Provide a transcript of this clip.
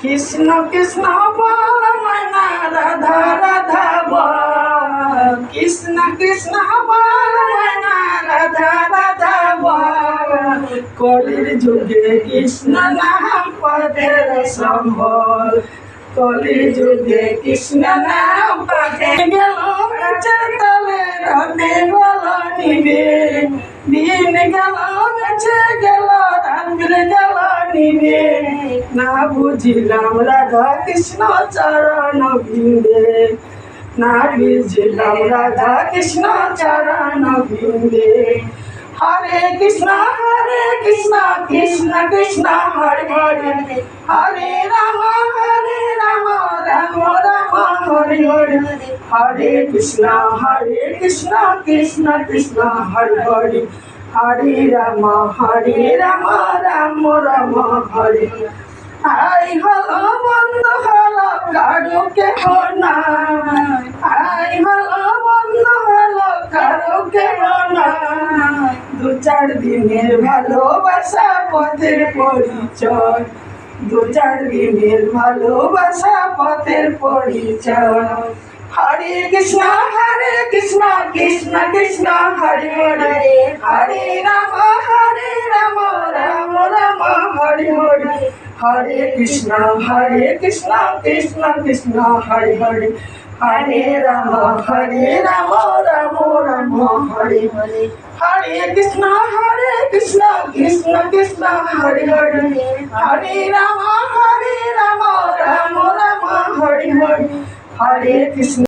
কৃষ্ণ কৃষ্ণ বল ময়না রাধা রাধা বল, কৃষ্ণ কৃষ্ণ বল ময়না রাধা রাধা বল। কলির যুগে কৃষ্ণ নাম পথের সম্বল, কলির যুগে কৃষ্ণ নাম পথে গেল বেঁচে তলে রাতে বল নিবে, দিন গেল বেঁচে গেল রাত্রে গেল নিবে। না বুঝিলাম রাধা কৃষ্ণ চরণ বিন্দে, না বুঝিলাম রাধা কৃষ্ণ চরণ বিন্দে। হরে কৃষ্ণ কৃষ্ণ কৃষ্ণ হরে হরে, হরে রাম রাম রাম হরে হরে। হরে কৃষ্ণ কৃষ্ণ কৃষ্ণ হরে হরে, হরে রাম রাম রাম হরে হরে। আই হলো বন্ধ হলো কারো কেহ নাই, আই হলো বন্ধ হলো কারো কেহ নাই। দু চার দিনের ভালোবাসা পথের পরিচয়, দু চার দিনের ভালোবাসা পথের পরিচয়। হরে কৃষ্ণ কৃষ্ণ কৃষ্ণ হরে হরে, হরে রাম রাম রাম হরে হরে। হরে কৃষ্ণ কৃষ্ণ কৃষ্ণ হরে হরে, হরে রাম রাম রাম হরে হরে। হরে কৃষ্ণ কৃষ্ণ কৃষ্ণ হরে হরে, হরে রাম রাম রাম হরে হরে। হরে কৃষ্ণ।